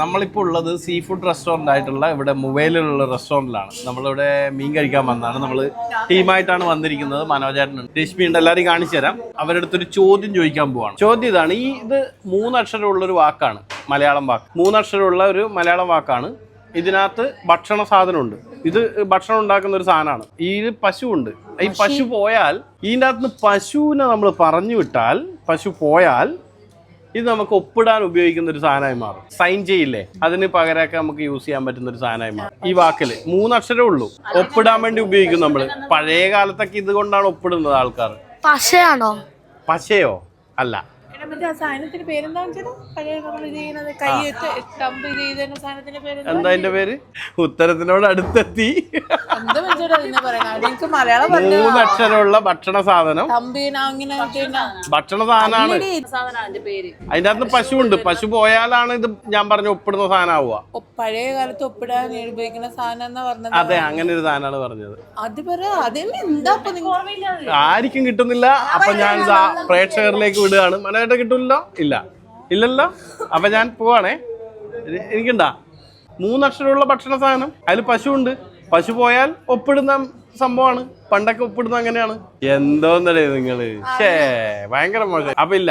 നമ്മളിപ്പോൾ ഉള്ളത് sea food restaurant ആയിട്ടുള്ള ഇവിടെ മൊബൈലിലുള്ള റെസ്റ്റോറൻറ്റിലാണ്. നമ്മളിവിടെ മീൻ കഴിക്കാൻ വന്നതാണ്. നമ്മൾ ടീമായിട്ടാണ് വന്നിരിക്കുന്നത്. മനോജേട്ടനുണ്ട്, രശ്മി ഉണ്ട്. എല്ലാവരും കാണിച്ചു തരാം. അവരുടെ അടുത്തൊരു ചോദ്യം ചോദിക്കാൻ പോവാണ്. ചോദ്യം ഇതാണ്. ഇത് 3 അക്ഷരമുള്ളൊരു വാക്കാണ്, മലയാളം വാക്ക്. 3 അക്ഷരമുള്ള ഒരു മലയാളം വാക്കാണ്. ഇതിനകത്ത് ഭക്ഷണ സാധനമുണ്ട്. ഇത് ഭക്ഷണം ഉണ്ടാക്കുന്ന ഒരു സാധനമാണ്. ഇത് പശുവുണ്ട്. ഈ പശു പോയാൽ ഇതിൻ്റെ അകത്ത് പശുവിനെ നമ്മൾ പറഞ്ഞു വിട്ടാൽ, പശു പോയാൽ ഇത് നമുക്ക് ഒപ്പിടാൻ ഉപയോഗിക്കുന്ന ഒരു സാധനമായി മാറും. സൈൻ ചെയ്യില്ലേ, അതിന് പകരമൊക്കെ നമുക്ക് യൂസ് ചെയ്യാൻ പറ്റുന്ന ഒരു സാധനമായി മാറും. ഈ വാക്കില് 3 അക്ഷരമേ ഉള്ളൂ. ഒപ്പിടാൻ വേണ്ടി ഉപയോഗിക്കും നമ്മള്. പഴയ കാലത്തൊക്കെ ഇത് കൊണ്ടാണ് ഒപ്പിടുന്നത് ആൾക്കാർ. പശയാണോ? പശയോ അല്ല. എന്താ അതിന്റെ പേര്? ഉത്തരത്തിനോട് അടുത്തെത്തി. 3 അക്ഷരമുള്ള ഭക്ഷണ സാധനം. ഭക്ഷണ സാധനമാണ്. അതിന്റെ അകത്ത് പശുവുണ്ട്. പശു പോയാലാണ് ഇത് ഞാൻ പറഞ്ഞ ഒപ്പിടുന്ന സാധനം ആവുക. പഴയ കാലത്ത് ഒപ്പിടാൻ ഉപയോഗിക്കുന്ന സാധനം. അതെ, അങ്ങനെ ഒരു സാധനമാണ് പറഞ്ഞത്. അത് ആർക്കും കിട്ടുന്നില്ല. അപ്പൊ ഞാൻ പ്രേക്ഷകരിലേക്ക് വിടുകയാണ്. മനോഹരമായിട്ട് കിട്ടില്ലല്ലോ? ഇല്ലല്ലോ. അപ്പൊ ഞാൻ പോവാണേ. എനിക്കുണ്ടാ 3 അക്ഷരമുള്ള ഭക്ഷണ സാധനം. അതിൽ പശുവുണ്ട്. പശു പോയാൽ ഒപ്പിടുന്ന സംഭവമാണ്. പണ്ടൊക്കെ ഒപ്പിടുന്ന അങ്ങനെയാണ്. എന്തോന്നടേ നിങ്ങള്? ഭയങ്കര മോശം. അപ്പൊ ഇല്ല.